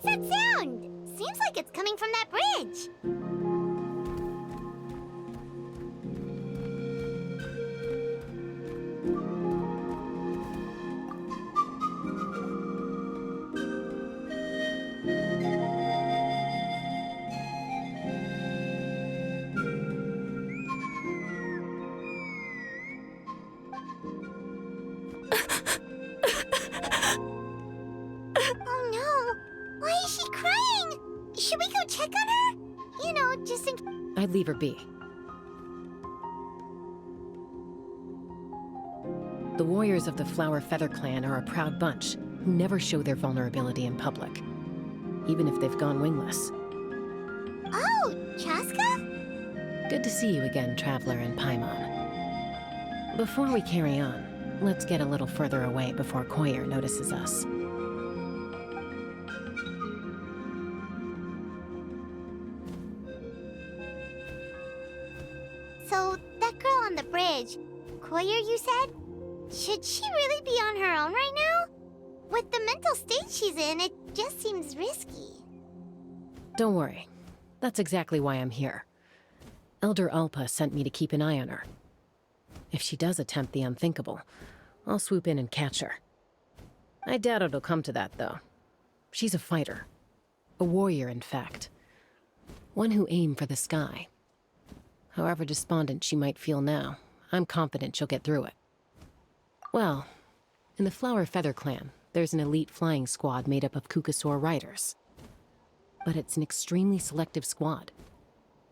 What's that sound? Seems like it's coming from that bridge. Oh no! Why is she crying? Should we go check on her? You know, just in... I'd leave her be. The warriors of the Flower Feather Clan are a proud bunch who never show their vulnerability in public, even if they've gone wingless. Oh, Chaska? Good to see you again, Traveler and Paimon. Before we carry on, let's get a little further away before Koyer notices us. So, that girl on the bridge, Koyer, you said? Should she really be on her own right now? With the mental state she's in, it just seems risky. Don't worry. That's exactly why I'm here. Elder Alpa sent me to keep an eye on her. If she does attempt the unthinkable, I'll swoop in and catch her. I doubt it'll come to that, though. She's a fighter. A warrior, in fact. One who aimed for the sky. However despondent she might feel now, I'm confident she'll get through it. Well, in the Flower Feather Clan, there's an elite flying squad made up of Kukasaur riders. But it's an extremely selective squad.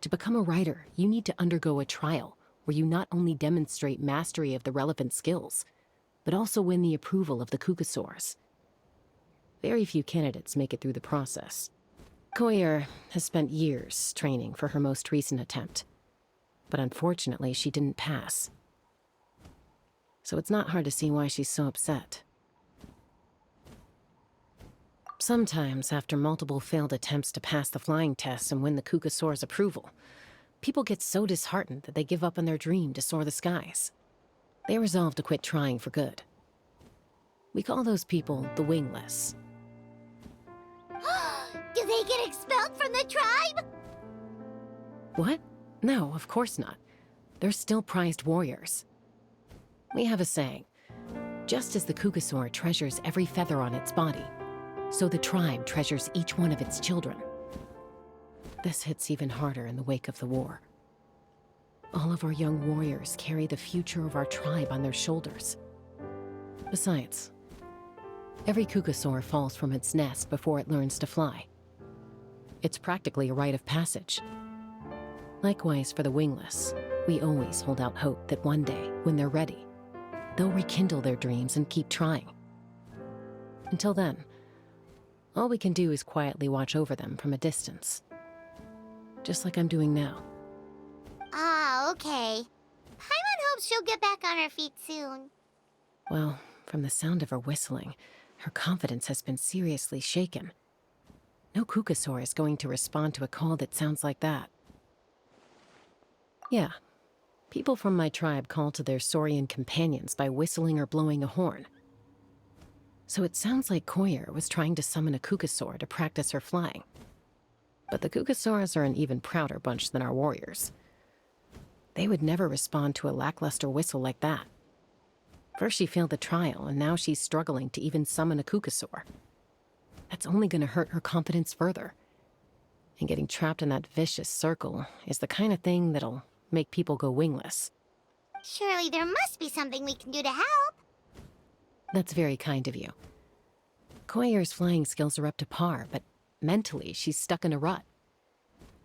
To become a rider, you need to undergo a trial where you not only demonstrate mastery of the relevant skills, but also win the approval of the Kukasaurs. Very few candidates make it through the process. Koyer has spent years training for her most recent attempt, but unfortunately she didn't pass. So it's not hard to see why she's so upset. Sometimes, after multiple failed attempts to pass the flying test and win the Kukasaur's approval, people get so disheartened that they give up on their dream to soar the skies. They resolve to quit trying for good. We call those people the wingless. Do they get expelled from the tribe? What? No, of course not. They're still prized warriors. We have a saying, just as the Kukasaur treasures every feather on its body, so the tribe treasures each one of its children. This hits even harder in the wake of the war. All of our young warriors carry the future of our tribe on their shoulders. Besides, every Kukasaur falls from its nest before it learns to fly. It's practically a rite of passage. Likewise for the wingless, we always hold out hope that one day, when they're ready, they'll rekindle their dreams and keep trying. Until then, all we can do is quietly watch over them from a distance. Just like I'm doing now. Ah, okay. Paimon hopes she'll get back on her feet soon. Well, from the sound of her whistling, her confidence has been seriously shaken. No Kukasaur is going to respond to a call that sounds like that. Yeah, people from my tribe call to their saurian companions by whistling or blowing a horn. So it sounds like Koyer was trying to summon a Kukasaur to practice her flying. But the Kukasaurs are an even prouder bunch than our warriors. They would never respond to a lackluster whistle like that. First she failed the trial, and now she's struggling to even summon a Kukasaur. That's only going to hurt her confidence further. And getting trapped in that vicious circle is the kind of thing that'll make people go wingless. Surely there must be something we can do to help. That's very kind of you. Koyer's flying skills are up to par, but mentally she's stuck in a rut.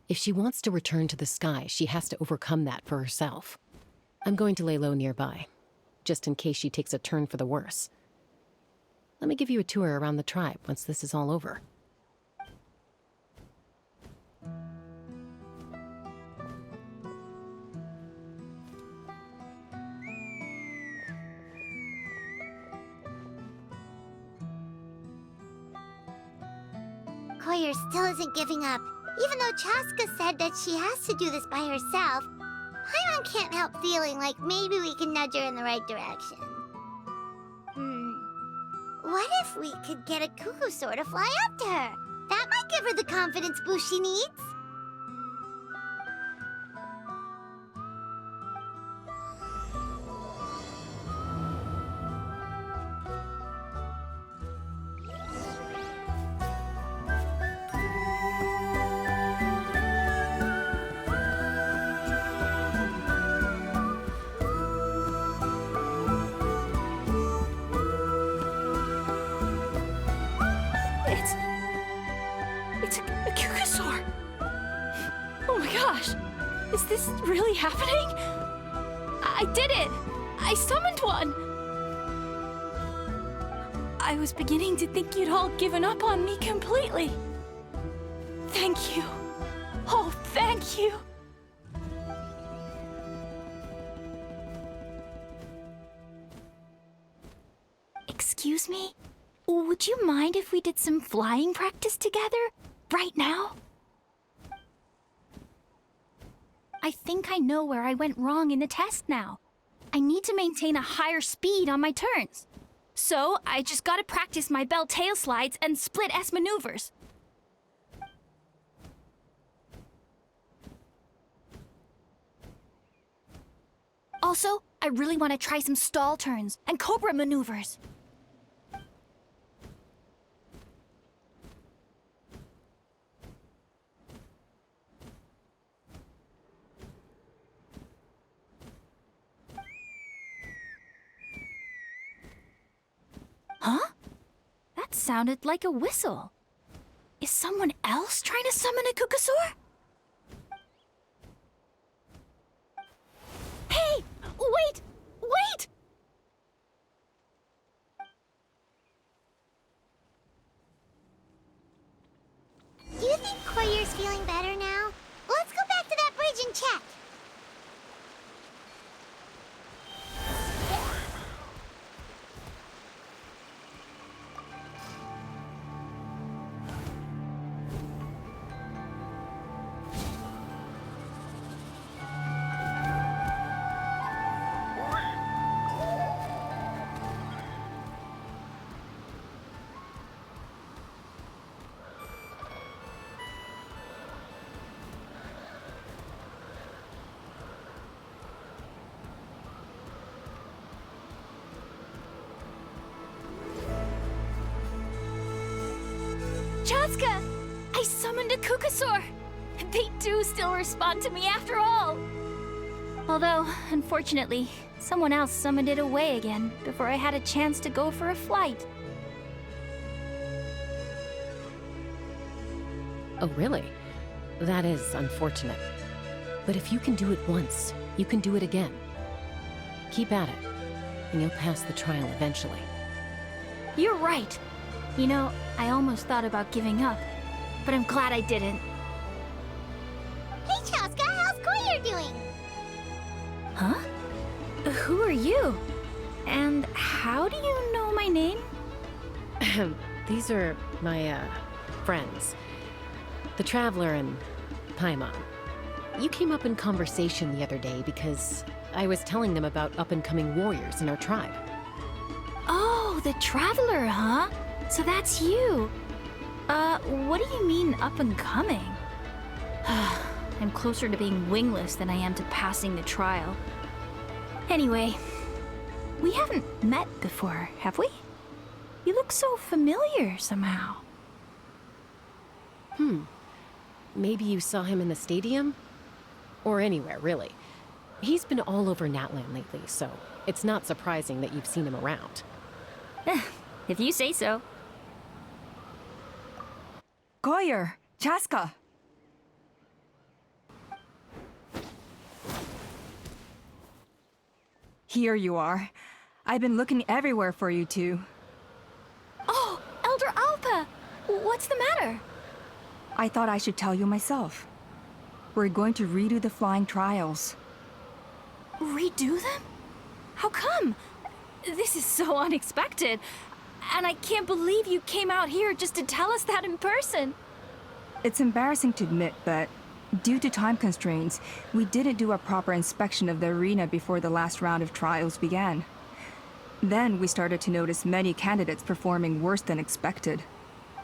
If she wants to return to the sky, she has to overcome that for herself. I'm going to lay low nearby, just in case she takes a turn for the worse. Let me give you a tour around the tribe once this is all over. Koyer still isn't giving up. Even though Chaska said that she has to do this by herself, Paimon can't help feeling like maybe we can nudge her in the right direction. What if we could get a Kukasaur to fly up to her? That give her the confidence boost she needs. It's a Kukasaur! Oh my gosh! Is this really happening? I did it! I summoned one! I was beginning to think you'd all given up on me completely. Thank you. Oh, thank you. Excuse me? Would you mind if we did some flying practice together? Right now? I think I know where I went wrong in the test now. I need to maintain a higher speed on my turns. So, I just gotta practice my bell tail slides and split S maneuvers. Also, I really want to try some stall turns and cobra maneuvers. Huh? That sounded like a whistle. Is someone else trying to summon a Kukasaur? Hey! Wait! Wait! Do you think Koyer's feeling better now? Let's go back to that bridge and check. Chaska! I summoned a Kukasaur! They do still respond to me after all! Although, unfortunately, someone else summoned it away again before I had a chance to go for a flight. Oh, really? That is unfortunate. But if you can do it once, you can do it again. Keep at it, and you'll pass the trial eventually. You're right. You know, I almost thought about giving up, but I'm glad I didn't. Hey, Chaska, how's Koyer doing? Huh? Who are you? And how do you know my name? These are my, friends. The Traveler and Paimon. You came up in conversation the other day because I was telling them about up-and-coming warriors in our tribe. Oh, the Traveler, huh? So that's you. What do you mean up and coming? I'm closer to being wingless than I am to passing the trial. Anyway, we haven't met before, have we? You look so familiar somehow. Maybe you saw him in the stadium? Or anywhere, really. He's been all over Natlan lately, so it's not surprising that you've seen him around. If you say so. Koyer, Chaska. Here you are. I've been looking everywhere for you two. Oh, Elder Alpa! What's the matter? I thought I should tell you myself. We're going to redo the flying trials. Redo them? How come? This is so unexpected. And I can't believe you came out here just to tell us that in person. It's embarrassing to admit, but due to time constraints, we didn't do a proper inspection of the arena before the last round of trials began. Then we started to notice many candidates performing worse than expected.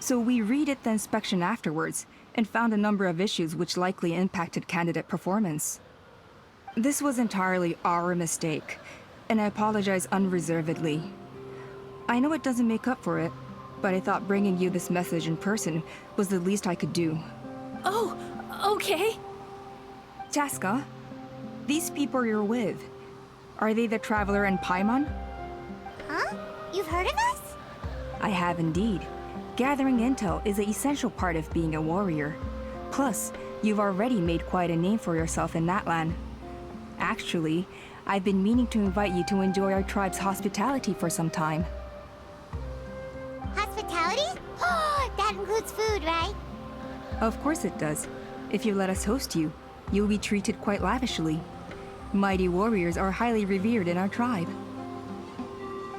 So we redid the inspection afterwards and found a number of issues which likely impacted candidate performance. This was entirely our mistake, and I apologize unreservedly. I know it doesn't make up for it, but I thought bringing you this message in person was the least I could do. Oh, okay. Chaska, these people you're with, are they the Traveler and Paimon? Huh? You've heard of us? I have indeed. Gathering intel is an essential part of being a warrior. Plus, you've already made quite a name for yourself in Natlan. Actually, I've been meaning to invite you to enjoy our tribe's hospitality for some time. Hospitality? Oh, that includes food, right? Of course it does. If you let us host you, you'll be treated quite lavishly. Mighty warriors are highly revered in our tribe.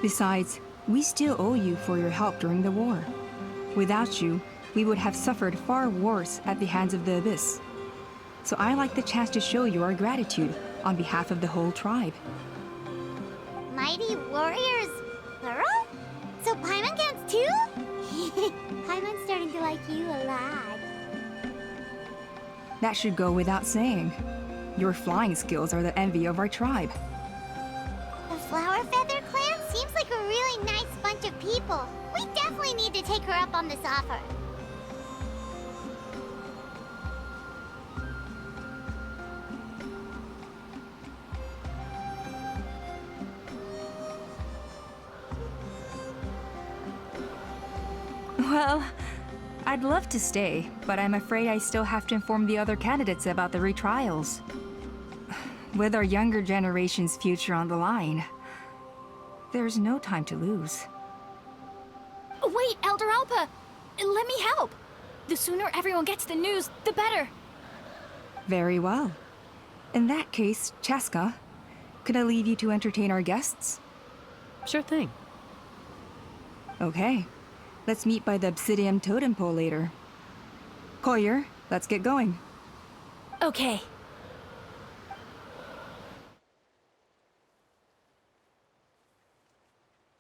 Besides, we still owe you for your help during the war. Without you, we would have suffered far worse at the hands of the Abyss. So I like the chance to show you our gratitude on behalf of the whole tribe. Mighty warriors, plural? So Paimon counts too? Paimon's starting to like you a lot. That should go without saying. Your flying skills are the envy of our tribe. The Flower Feather clan seems like a really nice bunch of people. We definitely need to take her up on this offer. Well, I'd love to stay, but I'm afraid I still have to inform the other candidates about the retrials. With our younger generation's future on the line, there's no time to lose. Wait, Elder Alpa! Let me help! The sooner everyone gets the news, the better. Very well. In that case, Chaska, could I leave you to entertain our guests? Sure thing. Okay. Let's meet by the Obsidian Totem Pole later. Koyer, let's get going. Okay.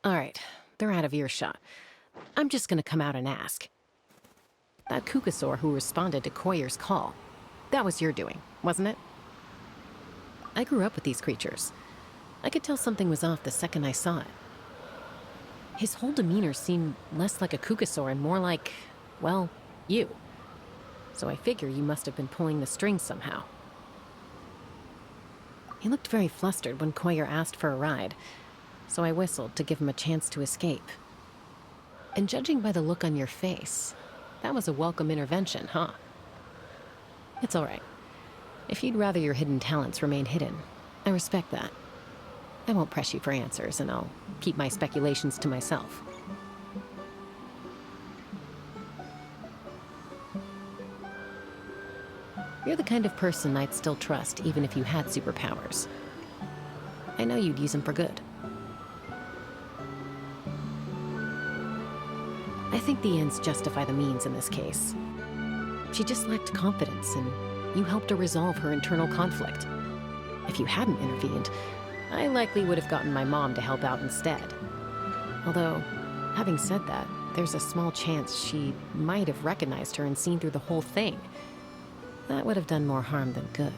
All right, they're out of earshot. I'm just gonna come out and ask. That Kukasaur who responded to Koyer's call, that was your doing, wasn't it? I grew up with these creatures. I could tell something was off the second I saw it. His whole demeanor seemed less like a Kukasaur and more like, well, you. So I figure you must have been pulling the strings somehow. He looked very flustered when Koyer asked for a ride, so I whistled to give him a chance to escape. And judging by the look on your face, that was a welcome intervention, huh? It's all right. If you'd rather your hidden talents remain hidden, I respect that. I won't press you for answers, and I'll keep my speculations to myself. You're the kind of person I'd still trust even if you had superpowers. I know you'd use them for good. I think the ends justify the means in this case. She just lacked confidence, and you helped her resolve her internal conflict. If you hadn't intervened, I likely would have gotten my mom to help out instead. Although, having said that, there's a small chance she might have recognized her and seen through the whole thing. That would have done more harm than good.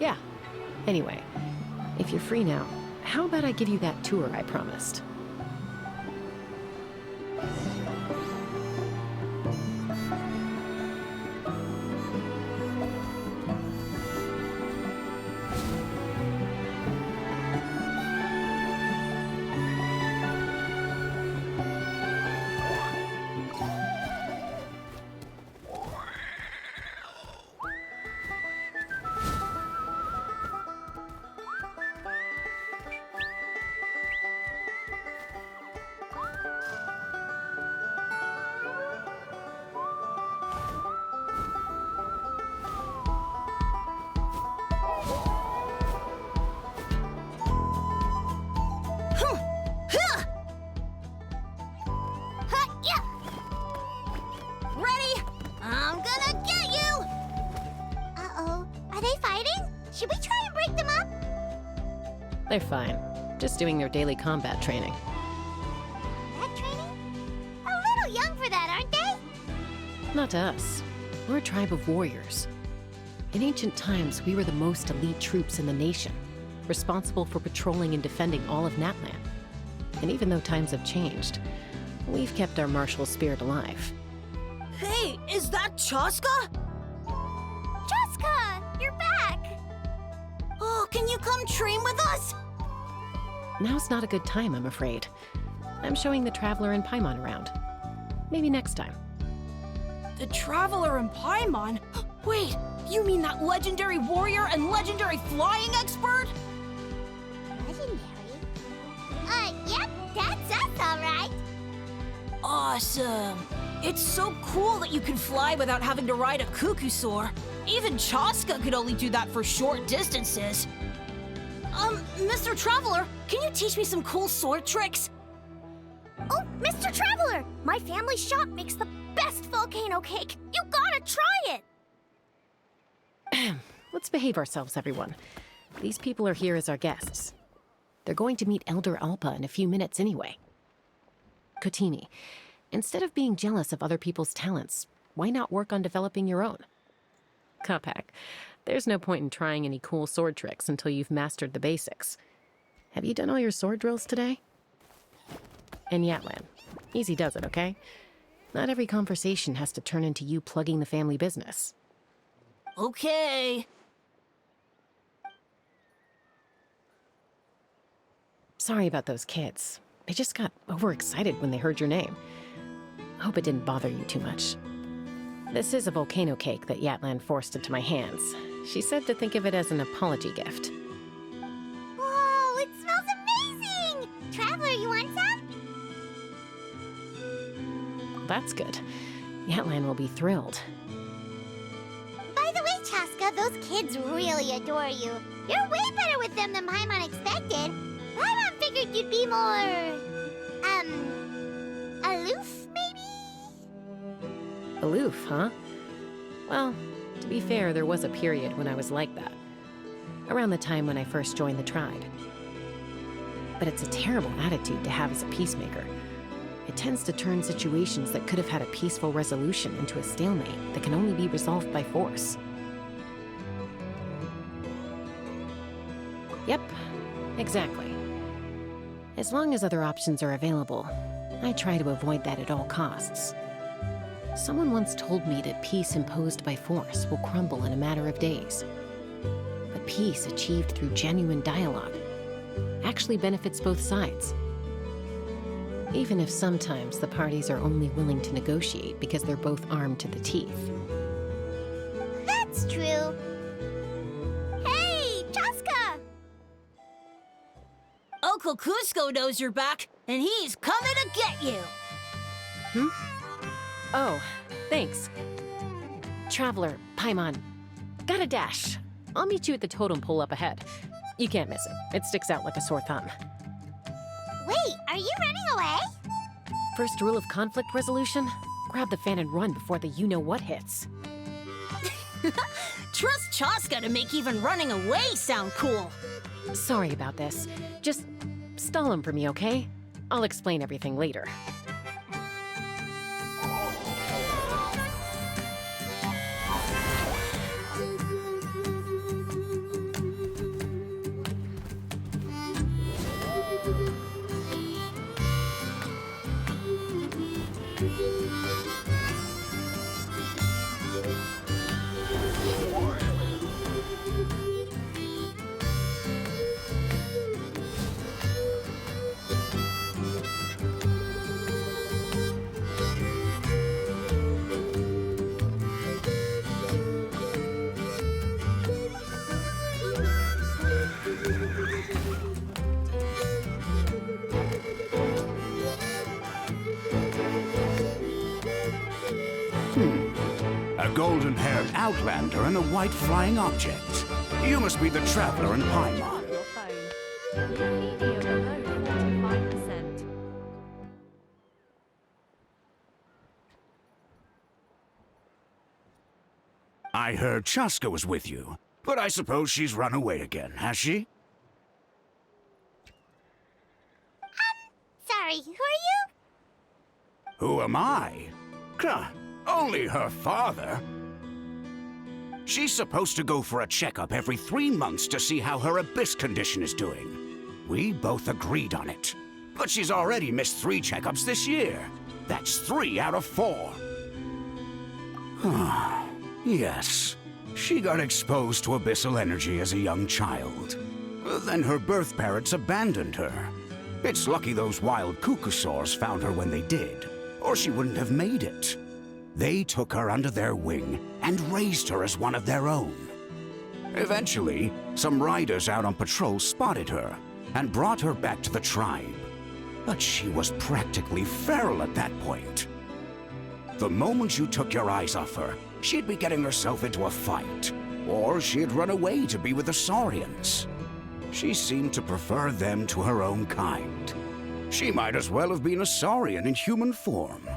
Yeah. Anyway, if you're free now, how about I give you that tour I promised? Should we try and break them up? They're fine. Just doing their daily combat training. That training? A little young for that, aren't they? Not to us. We're a tribe of warriors. In ancient times, we were the most elite troops in the nation, responsible for patrolling and defending all of Natlan. And even though times have changed, we've kept our martial spirit alive. Hey, is that Chaska? Chaska, you're back! Oh, can you come train with us? Now's not a good time, I'm afraid. I'm showing the Traveler and Paimon around. Maybe next time. The Traveler and Paimon? Wait, you mean that legendary warrior and legendary flying expert? Legendary? Yep, that's us, alright. Awesome. It's so cool that you can fly without having to ride a cuckoo-soar. Even Chaska could only do that for short distances. Mr. Traveler, can you teach me some cool sword tricks? Oh, Mr. Traveler! My family shop makes the best volcano cake. You gotta try it! Let's behave ourselves, everyone. These people are here as our guests. They're going to meet Elder Alpa in a few minutes anyway. Kotini, instead of being jealous of other people's talents, why not work on developing your own? Kapak, there's no point in trying any cool sword tricks until you've mastered the basics. Have you done all your sword drills today? And Yatlan, easy does it, okay? Not every conversation has to turn into you plugging the family business. Okay. Sorry about those kids. They just got overexcited when they heard your name. I hope it didn't bother you too much. This is a volcano cake that Yatlan forced into my hands. She said to think of it as an apology gift. Whoa, it smells amazing! Traveler, you want some? That's good. Yatlan will be thrilled. By the way, Chaska, those kids really adore you. You're way better with them than Paimon expected. Paimon figured you'd be more... aloof, maybe? Aloof, huh? Well, to be fair, there was a period when I was like that. Around the time when I first joined the tribe. But it's a terrible attitude to have as a peacemaker. It tends to turn situations that could have had a peaceful resolution into a stalemate that can only be resolved by force. Yep, exactly. As long as other options are available, I try to avoid that at all costs. Someone once told me that peace imposed by force will crumble in a matter of days. But peace achieved through genuine dialogue actually benefits both sides. Even if sometimes the parties are only willing to negotiate because they're both armed to the teeth. That's true. Hey, Chaska! Uncle Cusco knows you're back, and he's coming to get you. Oh, thanks. Traveler, Paimon, gotta dash. I'll meet you at the totem pole up ahead. You can't miss it. It sticks out like a sore thumb. Wait, are you running away? First rule of conflict resolution? Grab the fan and run before the you-know-what hits. Trust Chaska to make even running away sound cool. Sorry about this. Just stall him for me, okay? I'll explain everything later. A golden-haired outlander and a white flying object. You must be the Traveler in Paimon. Your phone. Medium below 45%. I heard Chaska was with you. But I suppose she's run away again, has she? Sorry, who are you? Who am I? Only her father. She's supposed to go for a checkup every 3 months to see how her abyss condition is doing. We both agreed on it. But she's already missed 3 checkups this year. That's 3 out of 4. Yes, she got exposed to abyssal energy as a young child. Then her birth parents abandoned her. It's lucky those wild cuckoosaurs found her when they did, or she wouldn't have made it. They took her under their wing and raised her as one of their own. Eventually, some riders out on patrol spotted her and brought her back to the tribe. But she was practically feral at that point. The moment you took your eyes off her, she'd be getting herself into a fight, or she'd run away to be with the Saurians. She seemed to prefer them to her own kind. She might as well have been a Saurian in human form.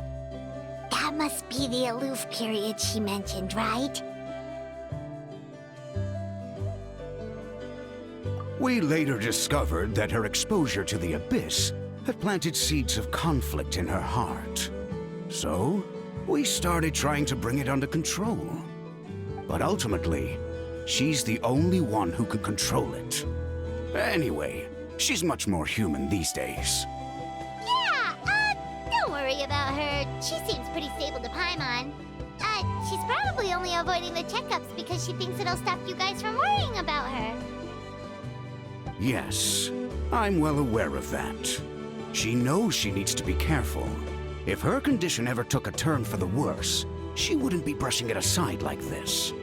That must be the aloof period she mentioned, right? We later discovered that her exposure to the abyss had planted seeds of conflict in her heart. So, we started trying to bring it under control. But ultimately, she's the only one who can control it. Anyway, she's much more human these days. Yeah, don't worry about her. She seems pretty stable to Paimon. She's probably only avoiding the checkups because she thinks it'll stop you guys from worrying about her. Yes, I'm well aware of that. She knows she needs to be careful. If her condition ever took a turn for the worse, she wouldn't be brushing it aside like this.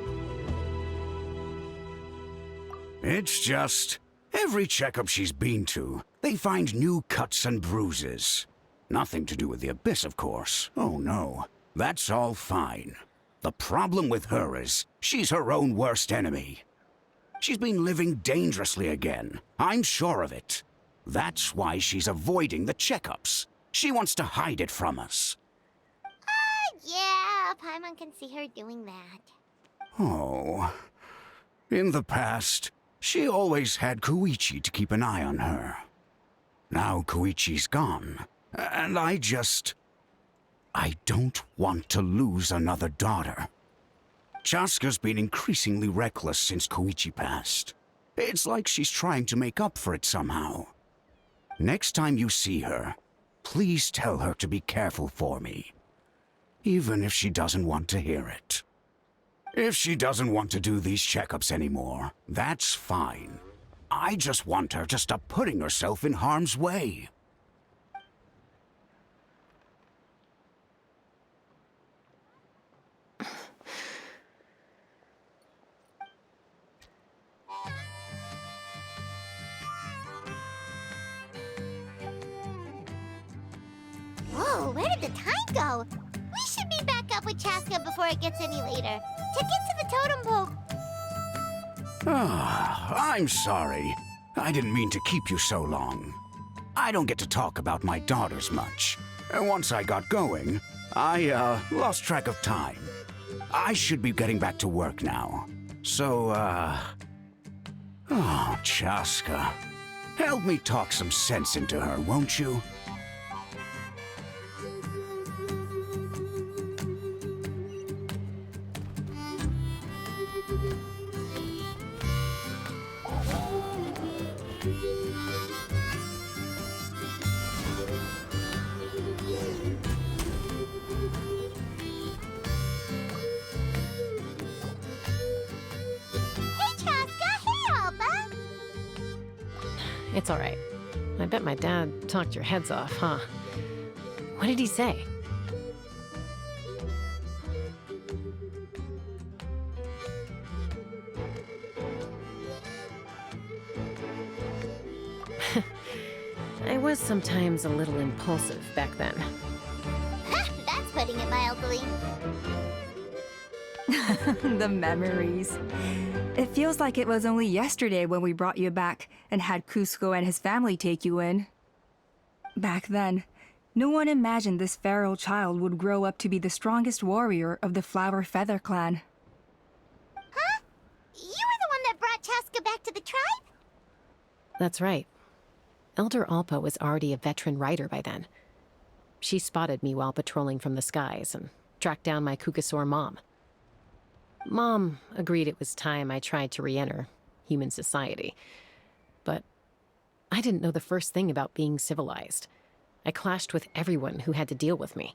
It's just, every checkup she's been to, they find new cuts and bruises. Nothing to do with the abyss, of course. Oh no, that's all fine. The problem with her is, she's her own worst enemy. She's been living dangerously again. I'm sure of it. That's why she's avoiding the checkups. She wants to hide it from us. Yeah, Paimon can see her doing that. Oh. In the past, she always had Koichi to keep an eye on her. Now Koichi's gone, and I don't want to lose another daughter. Chaska's been increasingly reckless since Koichi passed. It's like she's trying to make up for it somehow. Next time you see her, please tell her to be careful for me. Even if she doesn't want to hear it. If she doesn't want to do these checkups anymore, that's fine. I just want her to stop putting herself in harm's way. Whoa, where did the time go? We should be back up with Chaska before it gets any later. To get to the totem pole. I'm sorry. I didn't mean to keep you so long. I don't get to talk about my daughters much. Once I got going, I lost track of time. I should be getting back to work now. So, oh, Chaska. Help me talk some sense into her, won't you? Hey, Chaska! Hey, Alba! It's all right. I bet my dad talked your heads off, huh? What did he say? I was sometimes a little impulsive back then. That's putting it mildly. The memories. It feels like it was only yesterday when we brought you back and had Cusco and his family take you in. Back then, no one imagined this feral child would grow up to be the strongest warrior of the Flower Feather clan. Huh? You were the one Chaska back to the tribe? That's right. Elder Alpa was already a veteran rider by then. She spotted me while patrolling from the skies and tracked down my Kukasaur mom. Mom agreed it was time I tried to re-enter human society. But I didn't know the first thing about being civilized. I clashed with everyone who had to deal with me.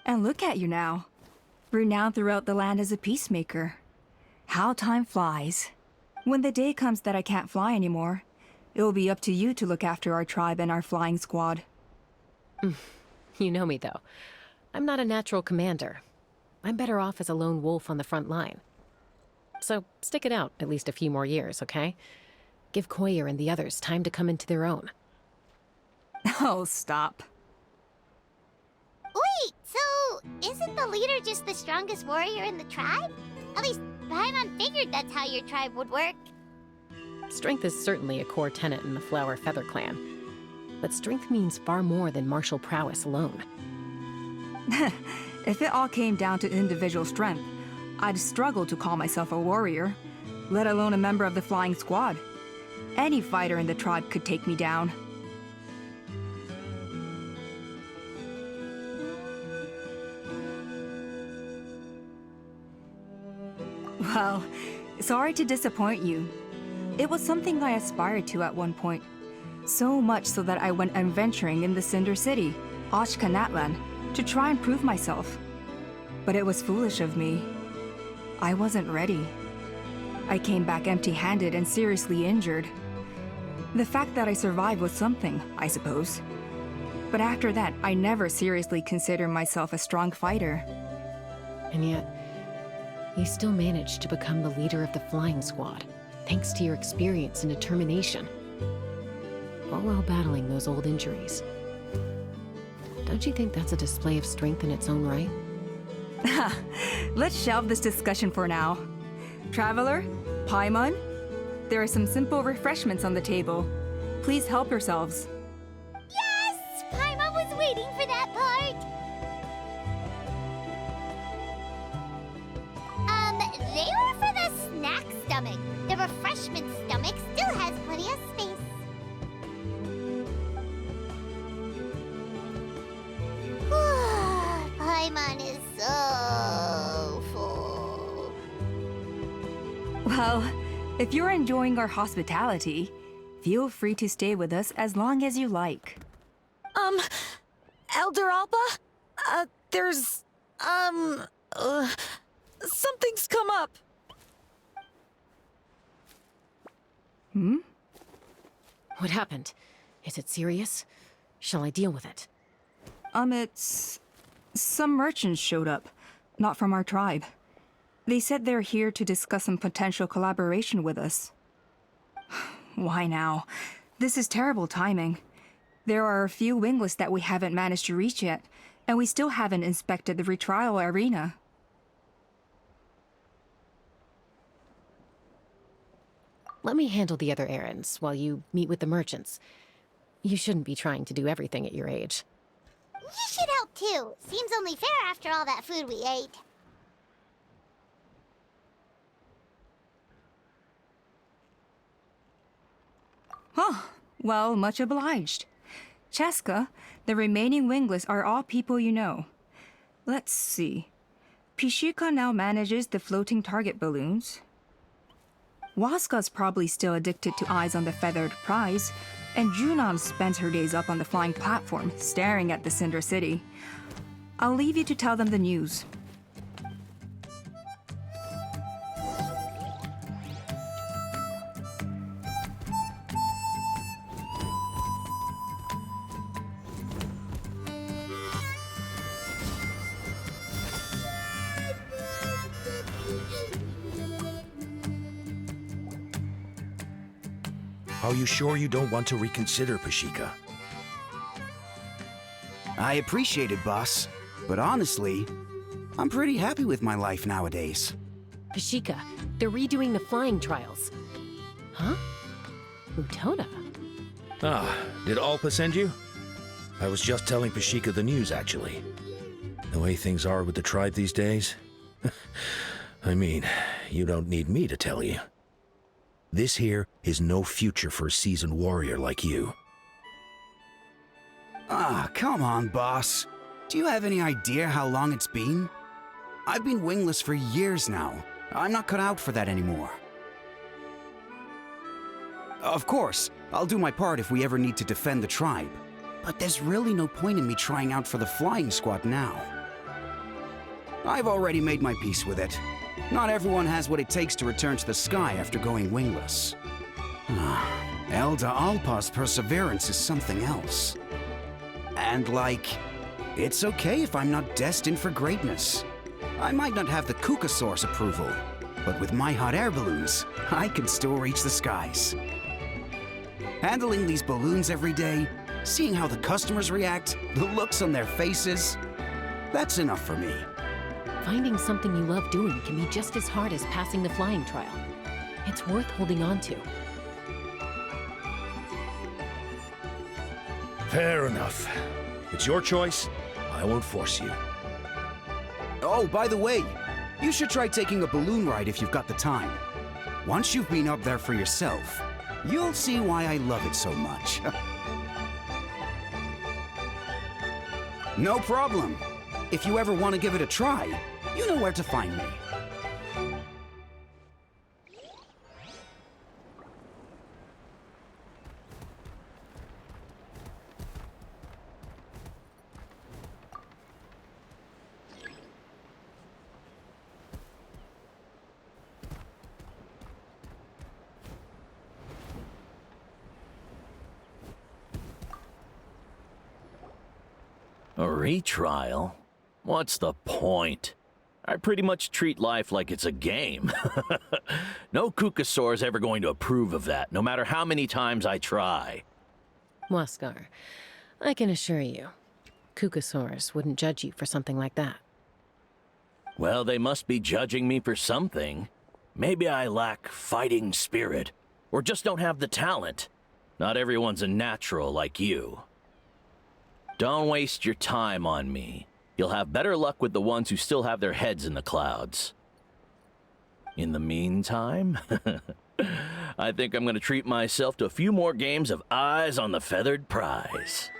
And look at you now. Renowned throughout the land as a peacemaker. How time flies. When the day comes that I can't fly anymore, it will be up to you to look after our tribe and our flying squad. You know me, though. I'm not a natural commander. I'm better off as a lone wolf on the front line. So stick it out at least a few more years, okay? Give Koyer and the others time to come into their own. Oh, stop. Wait, so isn't the leader just the strongest warrior in the tribe? At least Paimon figured that's how your tribe would work. Strength is certainly a core tenet in the Flower Feather clan. But strength means far more than martial prowess alone. If it all came down to individual strength, I'd struggle to call myself a warrior, let alone a member of the flying squad. Any fighter in the tribe could take me down. Well, sorry to disappoint you. It was something I aspired to at one point. So much so that I went adventuring in the Cinder City, Ashkanatlan, to try and prove myself. But it was foolish of me. I wasn't ready. I came back empty-handed and seriously injured. The fact that I survived was something, I suppose. But after that, I never seriously considered myself a strong fighter. And yet, you still managed to become the leader of the flying squad, thanks to your experience and determination. All while battling those old injuries. Don't you think that's a display of strength in its own right? Let's shelve this discussion for now. Traveler, Paimon, there are some simple refreshments on the table. Please help yourselves. Yes! Paimon was waiting for that part! They were for the snack stomach. The refreshment stomach still has plenty of space. Paimon is so full. Well, if you're enjoying our hospitality, feel free to stay with us as long as you like. Elder Alpa? There's, something's come up. What happened? Is it serious? Shall I deal with it? It's... Some merchants showed up, not from our tribe. They said they're here to discuss some potential collaboration with us. Why now? This is terrible timing. There are a few wingless that we haven't managed to reach yet, and we still haven't inspected the retrial arena. Let me handle the other errands while you meet with the merchants. You shouldn't be trying to do everything at your age. You should help too. Seems only fair after all that food we ate. Oh, well, much obliged. Chaska, the remaining wingless are all people you know. Let's see. Pishika now manages the floating target balloons. Waska's probably still addicted to eyes on the feathered prize, and Junon spends her days up on the flying platform, staring at the Cinder City. I'll leave you to tell them the news. Are you sure you don't want to reconsider, Pashika? I appreciate it, boss. But honestly, I'm pretty happy with my life nowadays. Pashika, they're redoing the flying trials. Huh? Utona? Ah, did Alpa send you? I was just telling Pashika the news, actually. The way things are with the tribe these days. I mean, you don't need me to tell you. This here is no future for a seasoned warrior like you. Ah, come on, boss. Do you have any idea how long it's been? I've been wingless for years now. I'm not cut out for that anymore. Of course, I'll do my part if we ever need to defend the tribe. But there's really no point in me trying out for the flying squad now. I've already made my peace with it. Not everyone has what it takes to return to the sky after going wingless. Elder Alpa's perseverance is something else. And it's okay if I'm not destined for greatness. I might not have the Kukasaur's approval, but with my hot air balloons, I can still reach the skies. Handling these balloons every day, seeing how the customers react, the looks on their faces, that's enough for me. Finding something you love doing can be just as hard as passing the flying trial. It's worth holding on to. Fair enough. It's your choice. I won't force you. Oh, by the way, you should try taking a balloon ride if you've got the time. Once you've been up there for yourself, you'll see why I love it so much. No problem. If you ever want to give it a try, you know where to find me. A retrial? What's the point? I pretty much treat life like it's a game. No Kukasaur's ever going to approve of that, no matter how many times I try. Huascar, I can assure you, Kukasaurus wouldn't judge you for something like that. Well, they must be judging me for something. Maybe I lack fighting spirit, or just don't have the talent. Not everyone's a natural like you. Don't waste your time on me. You'll have better luck with the ones who still have their heads in the clouds. In the meantime, I think I'm gonna treat myself to a few more games of Eyes on the Feathered Prize.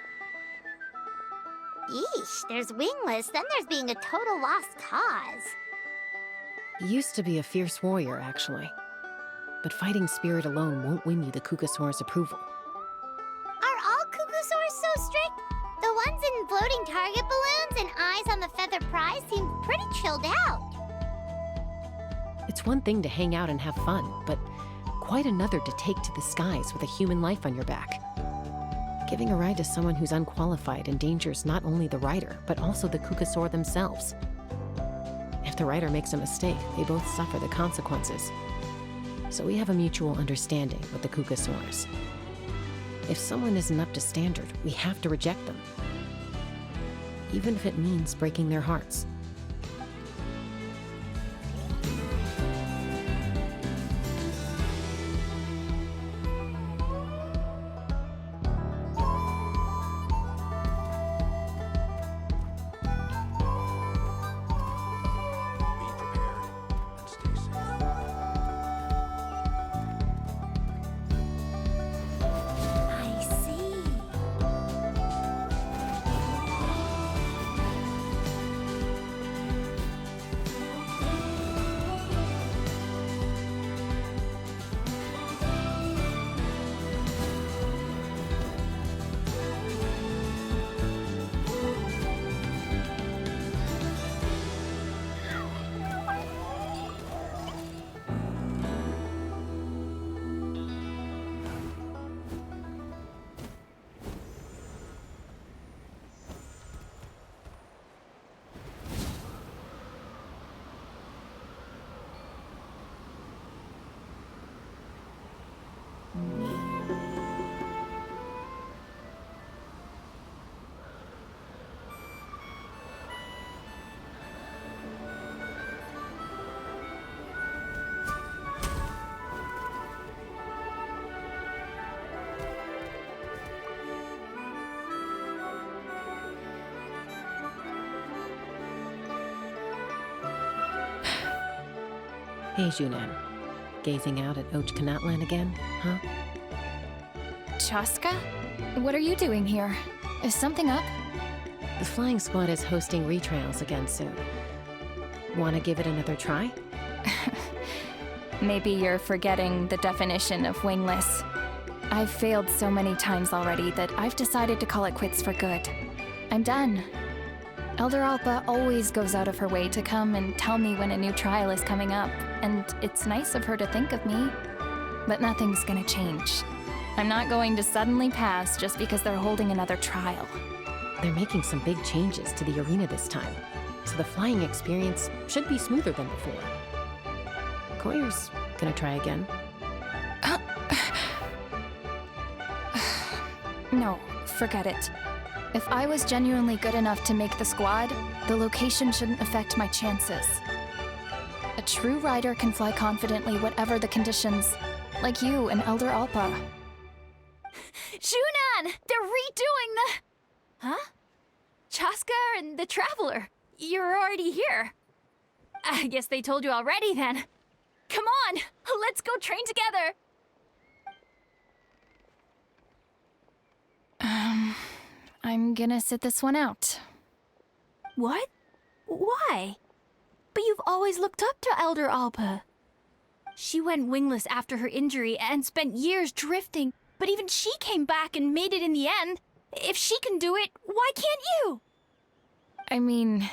Yeesh, there's wingless, then there's being a total lost cause. You used to be a fierce warrior, actually. But fighting spirit alone won't win you the Kukasaur's approval. Are all Kukusaurs so strict? The ones in floating target balloons and Eyes on the Feathered Prize seem pretty chilled out. It's one thing to hang out and have fun, but quite another to take to the skies with a human life on your back. Giving a ride to someone who's unqualified endangers not only the rider, but also the Kukasaur themselves. If the rider makes a mistake, they both suffer the consequences. So we have a mutual understanding with the Kukasaurs. If someone isn't up to standard, we have to reject them. Even if it means breaking their hearts. I see. Hey, Junan. Gazing out at Ochkanatlan again, huh? Chaska? What are you doing here? Is something up? The flying squad is hosting retrials again soon. Want to give it another try? Maybe you're forgetting the definition of wingless. I've failed so many times already that I've decided to call it quits for good. I'm done. Elder Alpa always goes out of her way to come and tell me when a new trial is coming up, and it's nice of her to think of me. But nothing's gonna change. I'm not going to suddenly pass just because they're holding another trial. They're making some big changes to the arena this time, so the flying experience should be smoother than before. Koyer's gonna try again. No, forget it. If I was genuinely good enough to make the squad, the location shouldn't affect my chances. A true rider can fly confidently whatever the conditions, like you and Elder Alpa. Junan! They're redoing the... Huh? Chaska and the Traveler. You're already here. I guess they told you already then. Come on! Let's go train together! I'm gonna sit this one out. What? Why? But you've always looked up to Elder Alpa. She went wingless after her injury and spent years drifting, but even she came back and made it in the end. If she can do it, why can't you? I mean,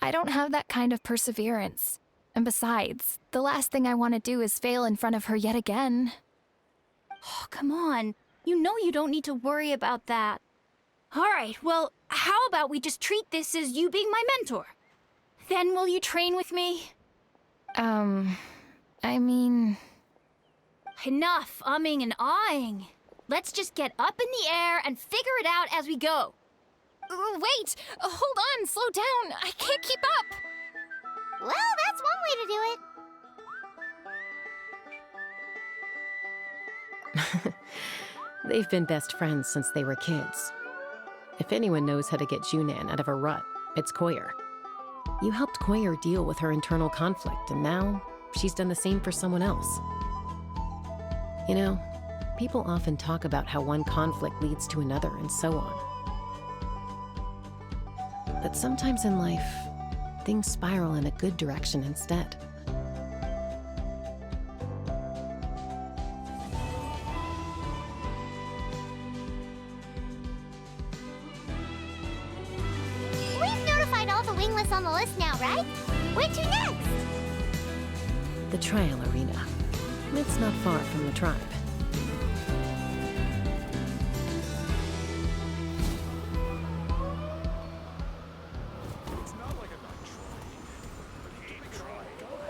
I don't have that kind of perseverance. And besides, the last thing I want to do is fail in front of her yet again. Oh, come on. You know you don't need to worry about that. All right, well, how about we just treat this as you being my mentor? Then will you train with me? I mean... Enough umming and ahhing. Let's just get up in the air and figure it out as we go. Wait! Hold on, slow down! I can't keep up! Well, that's one way to do it. They've been best friends since they were kids. If anyone knows how to get Junan out of a rut, it's Koyer. You helped Koyer deal with her internal conflict, and now she's done the same for someone else. You know, people often talk about how one conflict leads to another and so on. But sometimes in life, things spiral in a good direction instead. We've notified all the wingless on the list now, right? Where to next? The trial arena. It's not far from the tribe.